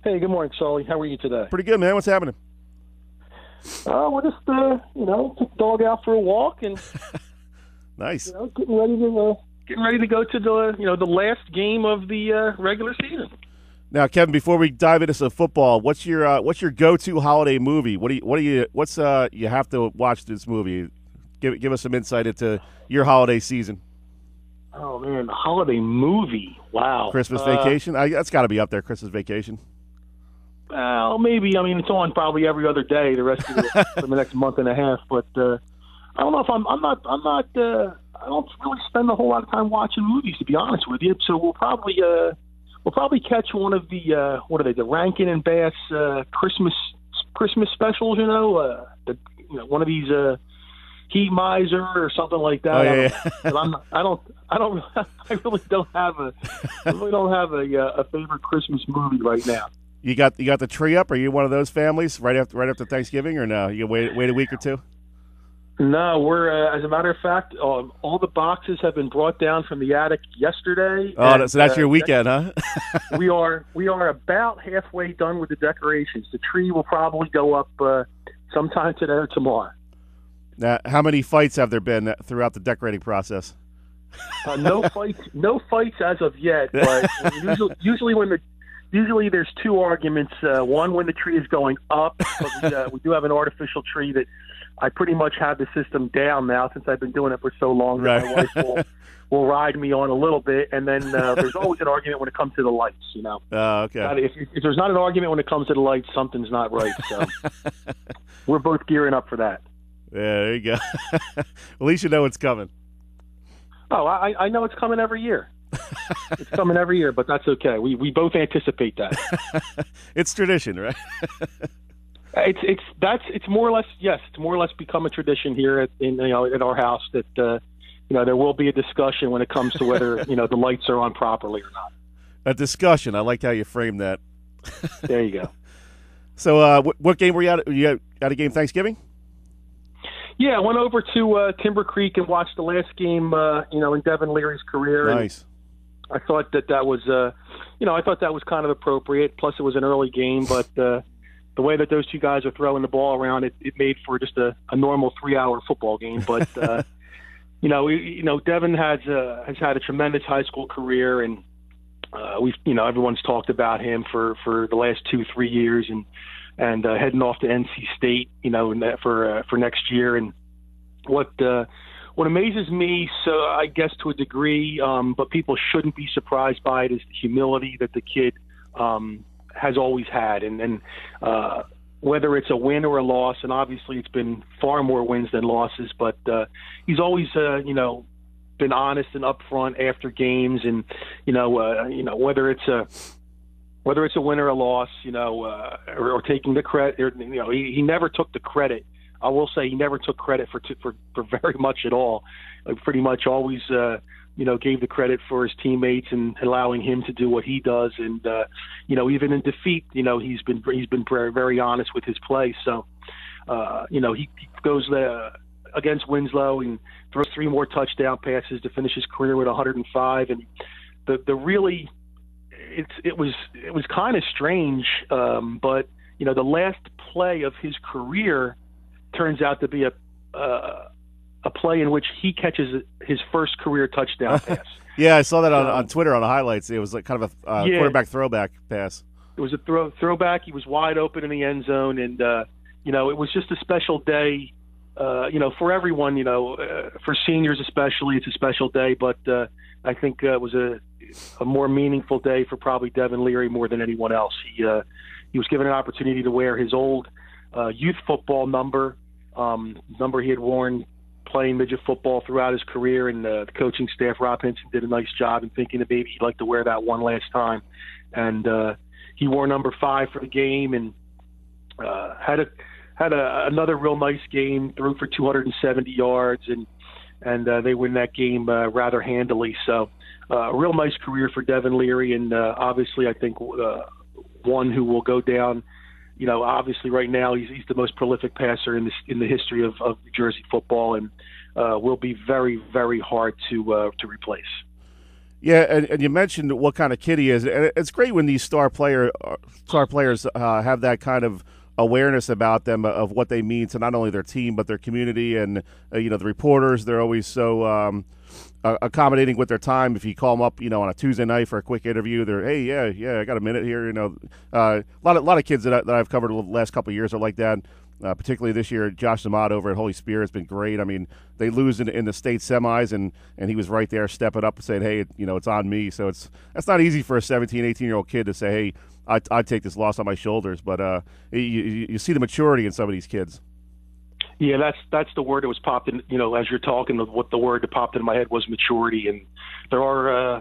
Hey, good morning, Sully. How are you today? Pretty good, man. What's happening? We're just, took the dog out for a walk and Nice. getting ready to go to the last game of the regular season. Now, Kevin, before we dive into some football, what's your go-to holiday movie? You have to watch this movie? Give us some insight into your holiday season. Oh man, the holiday movie! Wow, Christmas Vacation. That's got to be up there. Christmas Vacation. Well, maybe. I mean, it's on probably every other day the rest of for the next month and a half. But I don't know if I'm not. I don't really spend a whole lot of time watching movies, to be honest with you. So we'll probably catch one of the what are they? The Rankin and Bass Christmas specials. One of these Heat Miser or something like that. Oh, yeah. I really don't have a favorite Christmas movie right now. You got the tree up? Are you one of those families right after Thanksgiving, or no? You wait a week or two? No, we're as a matter of fact, all the boxes have been brought down from the attic yesterday. Oh, so that's your weekend, huh? we are about halfway done with the decorations. The tree will probably go up sometime today or tomorrow. Now, how many fights have there been throughout the decorating process? No fights as of yet. But usually there's two arguments. One when the tree is going up. But we do have an artificial tree that I pretty much have the system down now since I've been doing it for so long. Right. That my wife will ride me on a little bit, and then there's always an argument when it comes to the lights. Oh, okay. If there's not an argument when it comes to the lights, something's not right. So we're both gearing up for that. Yeah, there you go. At least you know it's coming. Oh, I know it's coming every year. It's coming every year, but that's okay. We both anticipate that. It's tradition, right? It's more or less, yes. It's more or less become a tradition here at our house that there will be a discussion when it comes to whether the lights are on properly or not. A discussion. I liked how you framed that. There you go. So, what game were you at? You at a game Thanksgiving? Yeah, I went over to Timber Creek and watched the last game, in Devon Leary's career. Nice. And I thought that was, I thought that was kind of appropriate. Plus, it was an early game, but the way that those two guys are throwing the ball around, it made for just a normal 3-hour football game. But Devon has had a tremendous high school career, and everyone's talked about him for the last 2-3 years, and heading off to NC State, for next year. And what amazes me, so I guess to a degree, but people shouldn't be surprised by it, is the humility that the kid has always had. And whether it's a win or a loss, and obviously it's been far more wins than losses, but he's always, been honest and upfront after games, and whether it's a win or a loss, or taking the credit, he never took the credit. I will say he never took credit for very much at all. Pretty much always, gave the credit for his teammates and allowing him to do what he does. And even in defeat, he's been very, very honest with his play. So, he goes against Winslow and throws 3 more touchdown passes to finish his career with 105. And the really, it was kind of strange, but the last play of his career turns out to be a play in which he catches his first career touchdown pass. Yeah, I saw that on Twitter on the highlights. It was like kind of a quarterback throwback pass. It was a throwback. He was wide open in the end zone, and it was just a special day. For everyone, for seniors especially, it's a special day. But I think it was a more meaningful day for probably Devon Leary more than anyone else. He was given an opportunity to wear his old youth football number he had worn playing midget football throughout his career, and the coaching staff, Rob Hinson, did a nice job in thinking that maybe he'd like to wear that one last time. And he wore number 5 for the game, and had another real nice game, threw for 270 yards, and they win that game rather handily. So a real nice career for Devon Leary, and obviously I think one who will go down. Obviously right now he's the most prolific passer in the history of New Jersey football, and will be very, very hard to replace. Yeah, and you mentioned what kind of kid he is, and it's great when these star players have that kind of awareness about them of what they mean to not only their team but their community, and the reporters. They're always so accommodating with their time. If you call them up, on a Tuesday night for a quick interview, they're, hey, yeah, I got a minute here. A lot of kids that I've covered the last couple of years are like that. Particularly this year, Josh Zamat over at Holy Spirit has been great. I mean, they lose in the state semis, and he was right there stepping up and saying, hey, it's on me. So that's not easy for a 17, 18-year-old kid to say, hey, I take this loss on my shoulders. But you see the maturity in some of these kids. Yeah, that's the word that was popped in. As you're talking, what the word that popped into my head was maturity, and there are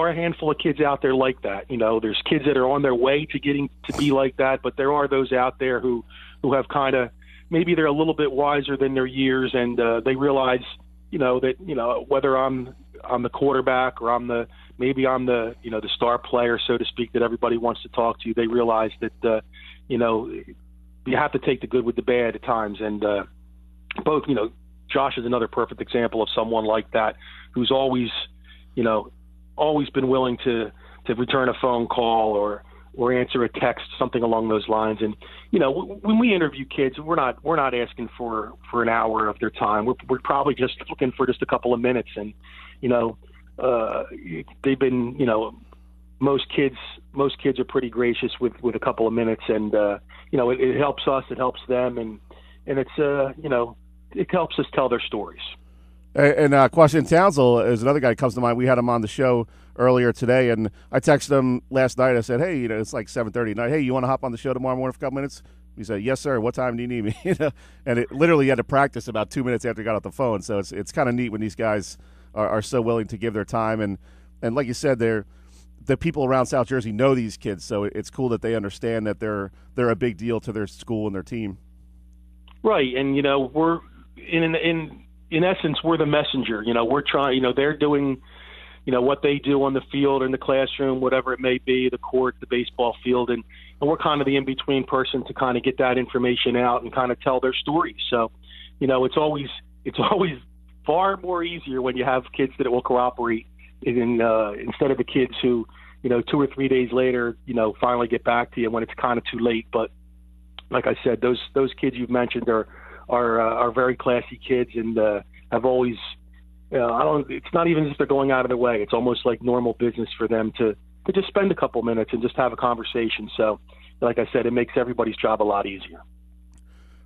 a handful of kids out there like that. There's kids that are on their way to getting to be like that, but there are those out there who have kind of, maybe they're a little bit wiser than their years, and they realize, that whether I'm the quarterback or I'm the star player, so to speak, that everybody wants to talk to. They realize that you have to take the good with the bad at times, and both Josh is another perfect example of someone like that, who's always been willing to return a phone call or answer a text, something along those lines. And when we interview kids, we're not asking for an hour of their time. We're probably just looking for just a couple of minutes. And they've been most kids are pretty gracious with a couple of minutes, and it helps us, it helps them, and it's it helps us tell their stories. And Quashon Townsell is another guy that comes to mind. We had him on the show earlier today, and I texted him last night. I said, hey, it's like 7:30 at night. Hey, you want to hop on the show tomorrow morning for a couple minutes? He said, yes, sir. What time do you need me? And it literally had to practice about 2 minutes after he got off the phone. So it's kind of neat when these guys are so willing to give their time. And like you said, the people around South Jersey know these kids, so it's cool that they understand that they're a big deal to their school and their team. Right, and we're in essence, we're the messenger. We're trying. They're doing, what they do on the field or in the classroom, whatever it may be, the court, the baseball field, and we're kind of the in-between person to kind of get that information out and kind of tell their stories. So, it's always far more easier when you have kids that will cooperate instead of the kids who, 2 or 3 days later, finally get back to you when it's kind of too late. But like I said, those kids you've mentioned are very classy kids, and have always, it's not even as if they're going out of their way. It's almost like normal business for them to just spend a couple minutes and just have a conversation. So, like I said, it makes everybody's job a lot easier.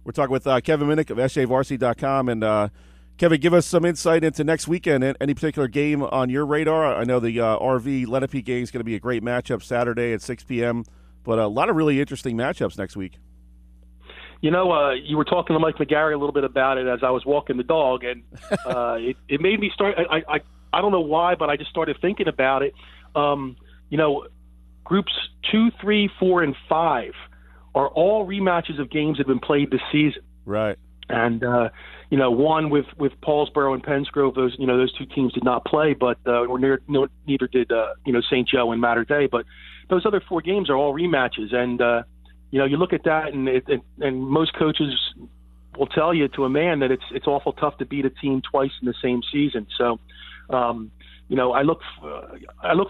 We're talking with Kevin Minnick of SJVarsity.com, and Kevin, give us some insight into next weekend. Any particular game on your radar? I know the RV Lenape game is going to be a great matchup Saturday at 6 p.m., but a lot of really interesting matchups next week. You were talking to Mike McGarry a little bit about it as I was walking the dog, and it made me start. I don't know why, but I just started thinking about it. Groups 2, 3, 4, and 5 are all rematches of games that have been played this season. Right. And one with Paulsboro and Pensgrove, those two teams did not play, but neither did St. Joe and Mater Dei. But those other 4 games are all rematches, and you look at that, and most coaches will tell you to a man that it's awful tough to beat a team twice in the same season. So, I look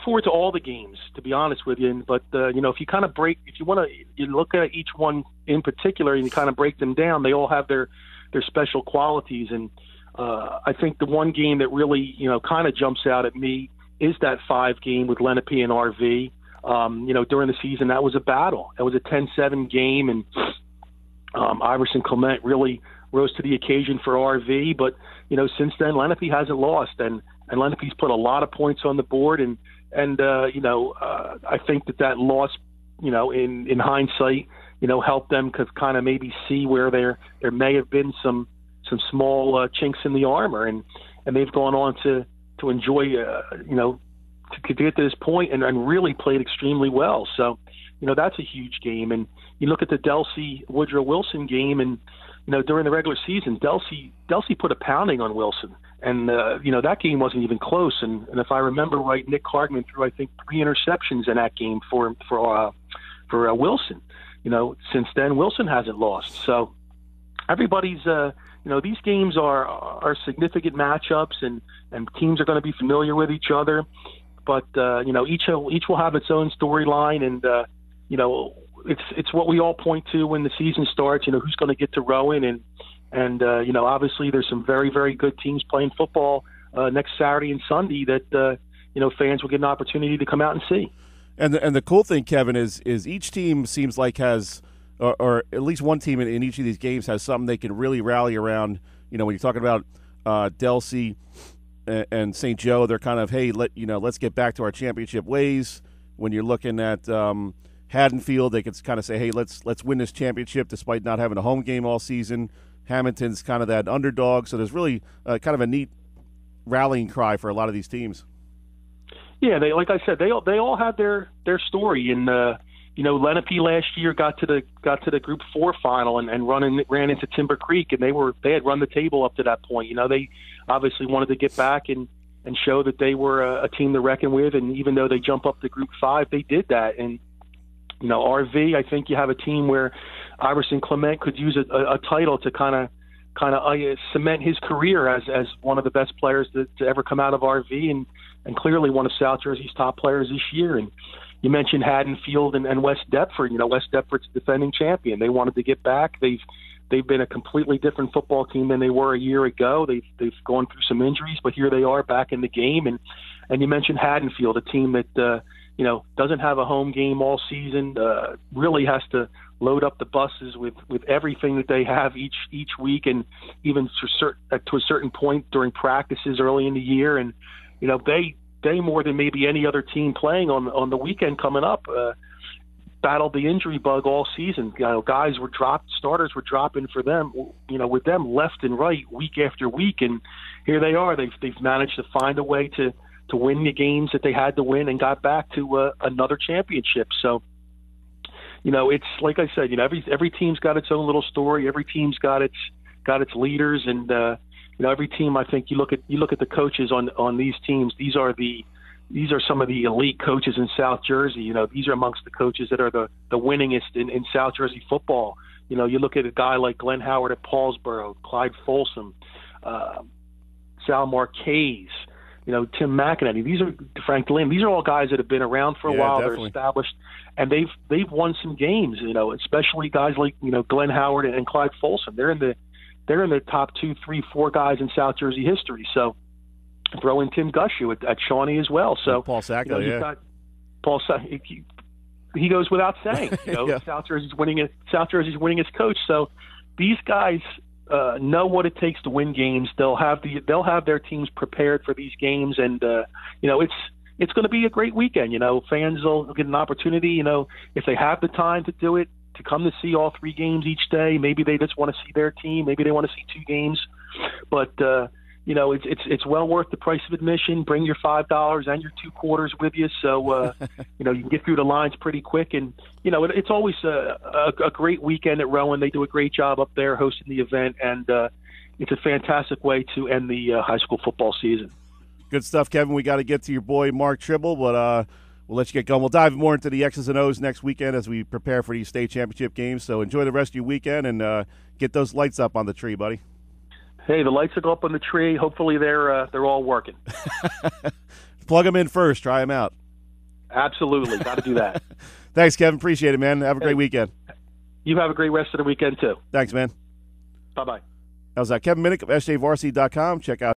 forward to all the games, to be honest with you. But if you kind of you look at each one in particular and you kind of break them down, they all have their special qualities. And I think the one game that really kind of jumps out at me is that 5 game with Lenape and RV. During the season, that was a battle. It was a 10-7 game, and Iverson Clement really rose to the occasion for RV. But, since then, Lenape hasn't lost, and Lenape's put a lot of points on the board. And I think that loss, in hindsight, helped them to kind of maybe see where there may have been some small chinks in the armor, and they've gone on to enjoy, to get to this point and really played extremely well. So, that's a huge game. And you look at the Delsey Woodrow Wilson game, and during the regular season, Delsey put a pounding on Wilson, and that game wasn't even close. And if I remember right, Nick Hardman threw, I think, 3 interceptions in that game for Wilson. Since then, Wilson hasn't lost. So everybody's these games are significant matchups, and teams are going to be familiar with each other. but each will have its own storyline, and it's what we all point to when the season starts. Who's going to get to Rowan, and obviously there's some very, very good teams playing football next Saturday and Sunday that fans will get an opportunity to come out and see. And the cool thing, Kevin, is each team seems like has, or at least one team in each of these games has something they can really rally around. When you're talking about Delsea and St. Joe, they're kind of, hey, let's get back to our championship ways. When you're looking at Haddonfield, they can kind of say, hey, let's win this championship despite not having a home game all season. Hamilton's kind of that underdog, so there's really kind of a neat rallying cry for a lot of these teams. Yeah, like I said, they all had their story, and Lenape last year got to the Group 4 final and ran into Timber Creek, and they had run the table up to that point. They obviously wanted to get back and show that they were a team to reckon with, and even though they jump up to Group 5, they did that. And RV, I think you have a team where Iverson Clement could use a title to kind of cement his career as one of the best players to ever come out of RV, and clearly one of South Jersey's top players this year. And you mentioned Haddonfield and West Deptford. West Deptford's defending champion. They wanted to get back. They've been a completely different football team than they were a year ago. They've gone through some injuries, but here they are back in the game. And you mentioned Haddonfield, a team that doesn't have a home game all season. Really has to load up the buses with everything that they have each week, and even to a certain point during practices early in the year. And they more than maybe any other team playing on the weekend coming up, battled the injury bug all season. Guys were dropped, starters were dropping for them, with them left and right week after week, and here they are. They've managed to find a way to win the games that they had to win and got back to another championship. So, it's like I said, every team's got its own little story. Every team's got its leaders, and every team. I think you look at the coaches on these teams. These are some of the elite coaches in South Jersey. These are amongst the coaches that are the winningest in South Jersey football. You look at a guy like Glenn Howard at Paulsboro, Clyde Folsom, Sal Marquez, Tim McEnany. Frank Lynn. These are all guys that have been around for a while. Definitely. They're established, and they've won some games. Especially guys like Glenn Howard and Clyde Folsom. They're in the top 2, 3, 4 guys in South Jersey history. So throw in Tim Gushu at Shawnee as well. So Paul Sacco, you've got Paul Sacco. He goes without saying. Yeah. South Jersey's winning its coach. So these guys know what it takes to win games. They'll have their teams prepared for these games, and it's going to be a great weekend. Fans will get an opportunity. If they have the time to do it, to come to see all 3 games each day. Maybe they just want to see their team. Maybe they want to see 2 games, but it's well worth the price of admission. Bring your $5 and your 2 quarters with you, so you can get through the lines pretty quick. And it's always a great weekend at Rowan. They do a great job up there hosting the event, and it's a fantastic way to end the high school football season. Good stuff, Kevin. We got to get to your boy Mark Tribble, but we'll let you get going. We'll dive more into the X's and O's next weekend as we prepare for these state championship games. So enjoy the rest of your weekend and get those lights up on the tree, buddy. Hey, the lights will go up on the tree. Hopefully they're all working. Plug them in first. Try them out. Absolutely. Got to do that. Thanks, Kevin. Appreciate it, man. Have a great weekend. You have a great rest of the weekend, too. Thanks, man. Bye-bye. That was Kevin Minnick of SJVarsity.com. Check out